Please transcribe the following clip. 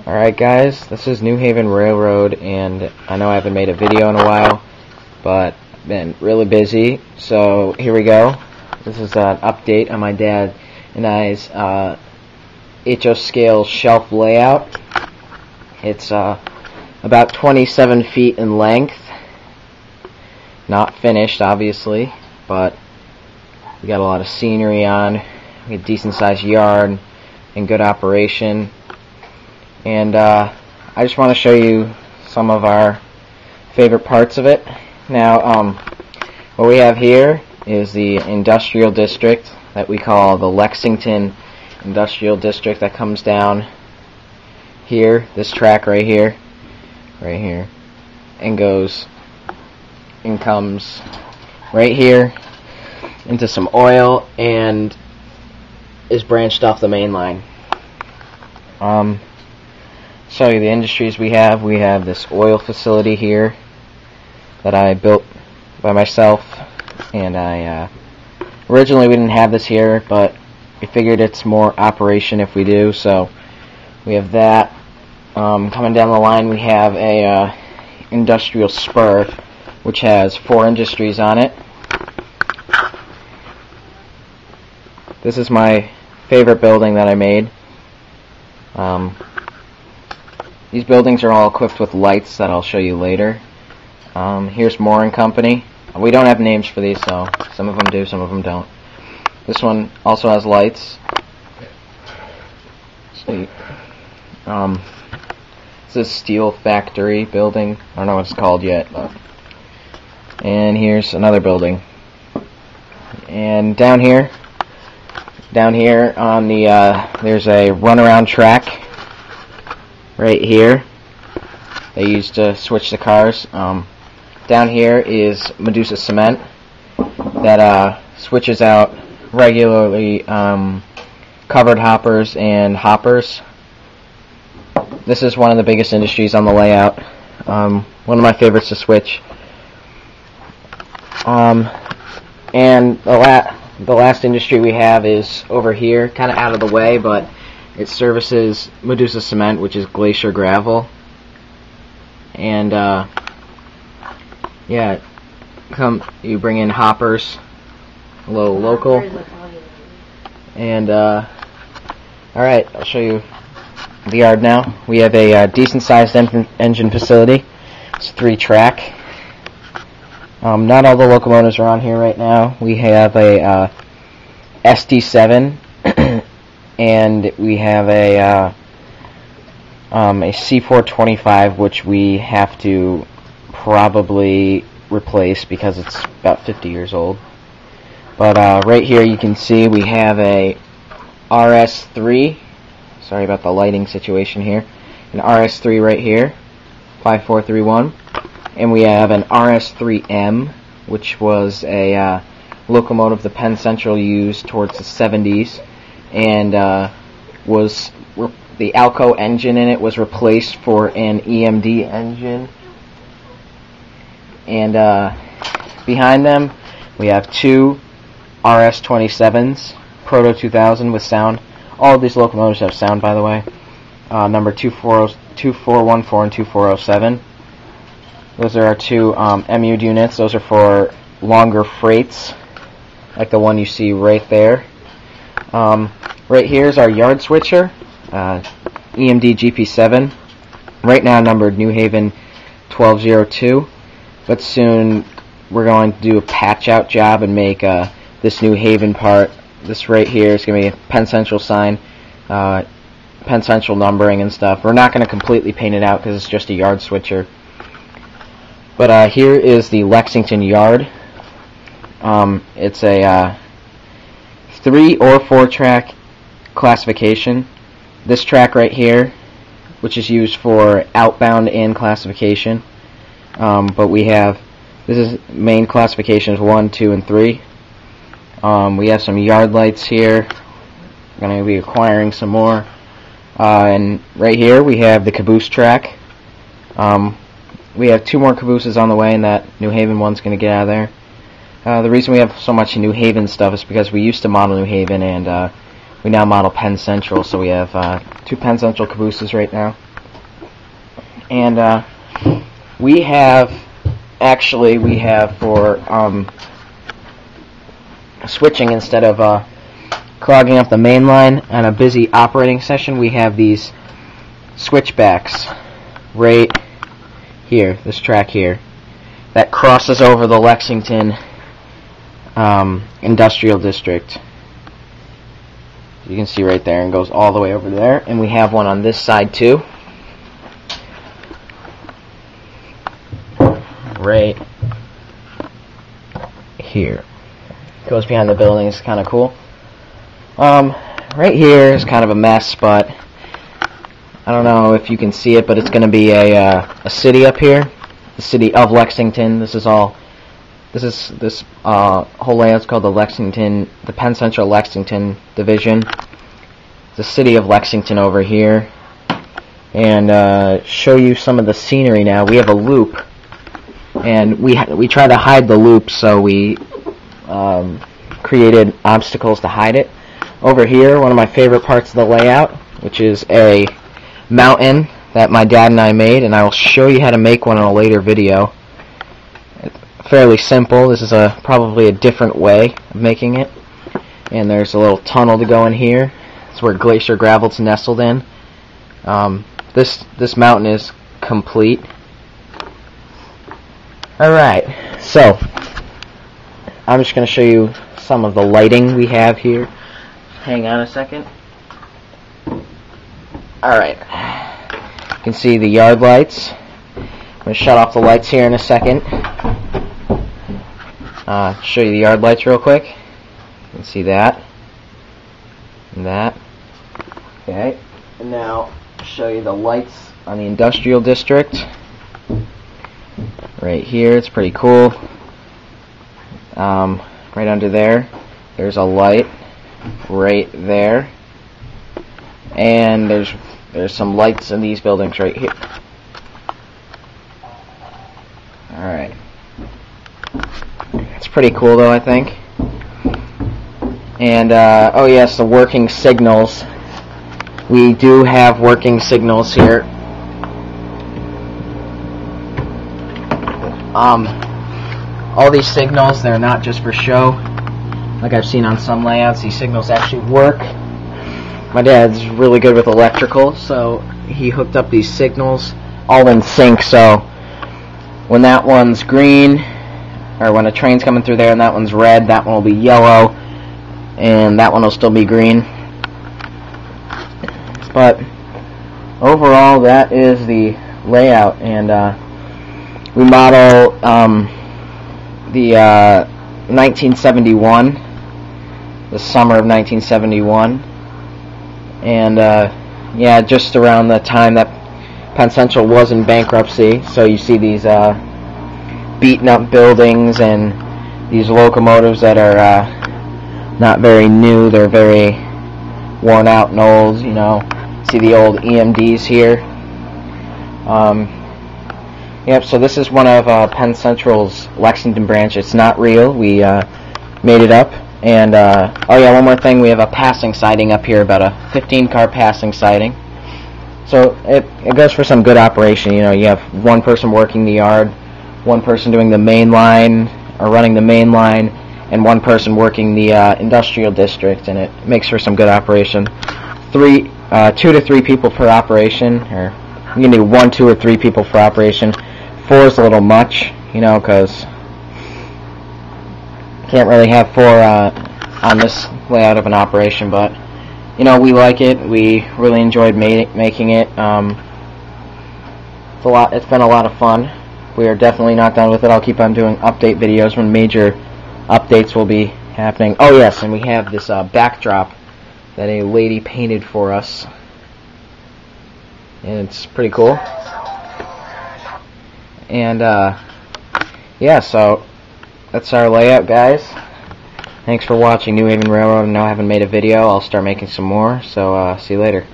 Alright guys, this is New Haven Railroad, and I know I haven't made a video in a while, but I've been really busy, so here we go. This is an update on my dad and I's HO scale shelf layout. It's about 27 feet in length. Not finished, obviously, but we got a lot of scenery on. We got a decent sized yard and good operation. And I just want to show you some of our favorite parts of it. Now, what we have here is the industrial district that we call the Lexington Industrial District, that comes down here, this track right here, and goes and comes right here into some oil and is branched off the main line. Show you the industries we have. We have this oil facility here that I built by myself, and originally we didn't have this here, but we figured it's more operation if we do, so we have that. Coming down the line, we have a industrial spur which has 4 industries on it. This is my favorite building that I made. These buildings are all equipped with lights that I'll show you later. Here's Moore and Company. We don't have names for these, so some of them do, some of them don't. This one also has lights. This is a steel factory building. I don't know what it's called yet, but. And here's another building. And down here on the there's a runaround track right here they use to switch the cars. Down here is Medusa Cement that switches out regularly covered hoppers and hoppers. This is one of the biggest industries on the layout. One of my favorites to switch. And the last industry we have is over here, kind of out of the way, but it services Medusa Cement, which is glacier gravel. And yeah, you bring in hoppers, a little local. And alright, I'll show you the yard now. We have a decent sized engine facility. It's 3-track. Not all the locomotives are on here right now. We have a SD7 and we have a C425, which we have to probably replace because it's about 50 years old. But right here you can see we have a RS3. Sorry about the lighting situation here. An RS3 right here, 5431. And we have an RS3M, which was a locomotive the Penn Central used towards the 70s, and was the Alco engine in it was replaced for an EMD engine. And behind them we have 2 RS27s, Proto 2000 with sound. All of these locomotives have sound, by the way. Number 2414 and 2407. Those are our 2 MU units. Those are for longer freights, like the one you see right there. Right here is our yard switcher, EMD GP7. Right now numbered New Haven 1202, but soon we're going to do a patch out job and make this New Haven part. This right here is going to be a Penn Central sign, Penn Central numbering and stuff. We're not going to completely paint it out because it's just a yard switcher. But here is the Lexington yard. It's a 3 or 4-track classification. This track right here, which is used for outbound and classification. But we have, this is main classifications 1, 2, and 3. We have some yard lights here. We're going to be acquiring some more. And right here we have the caboose track. We have 2 more cabooses on the way, and that New Haven one's going to get out of there. The reason we have so much New Haven stuff is because we used to model New Haven, and we now model Penn Central, so we have 2 Penn Central cabooses right now. And we have for switching, instead of clogging up the main line on a busy operating session, we have these switchbacks right here, this track here, that crosses over the Lexington industrial district. You can see right there, and goes all the way over there. And we have one on this side too, right here. Goes behind the building. It's kind of cool. Right here is kind of a mess, but I don't know if you can see it, but it's going to be a city up here, the city of Lexington. This whole layout's called the Penn Central Lexington Division. The city of Lexington over here, and show you some of the scenery now. We have a loop, and we try to hide the loop, so we created obstacles to hide it. Over here, one of my favorite parts of the layout, which is a mountain that my dad and I made, and I will show you how to make one in a later video. It's fairly simple. This is probably a different way of making it. And there's a little tunnel to go in here. It's where Glacier Gravel's nestled in. This mountain is complete. Alright, so I'm just going to show you some of the lighting we have here. Hang on a second. Alright, you can see the yard lights. I'm going to shut off the lights here in a second. Show you the yard lights real quick. You can see that. And that. Okay, and now show you the lights on the industrial district. Right here, it's pretty cool. Right under there, there's a light right there, and there's some lights in these buildings right here. Alright, it's pretty cool though, I think. And oh yes, the working signals. We do have working signals here. All these signals, they're not just for show. Like I've seen on some layouts, these signals actually work. My dad's really good with electrical, so he hooked up these signals all in sync, so when that one's green, or when a train's coming through there and that one's red, that one will be yellow, and that one will still be green. But overall, that is the layout, and we model the 1971, the summer of 1971, and yeah, just around the time that Penn Central was in bankruptcy. So you see these beaten up buildings and these locomotives that are not very new, they're very worn out and old, you know. See the old EMDs here. Yep, so this is one of Penn Central's Lexington branch. It's not real. We made it up. And, oh yeah, one more thing. We have a passing siding up here, about a 15-car passing siding. So it goes for some good operation. You know, you have one person working the yard, one person doing the main line, or running the main line, and one person working the industrial district, and it makes for some good operation. 2 to 3 people per operation, or you can do 1, 2, or 3 people per operation. 4 is a little much, you know, because can't really have 4 on this layout of an operation, but you know, we like it. We really enjoyed making it. It's been a lot of fun. We are definitely not done with it. I'll keep on doing update videos when major updates will be happening. Oh yes, and we have this backdrop that a lady painted for us, and it's pretty cool. And yeah, so that's our layout, guys. Thanks for watching New Haven Railroad. I know I haven't made a video. I'll start making some more, so see you later.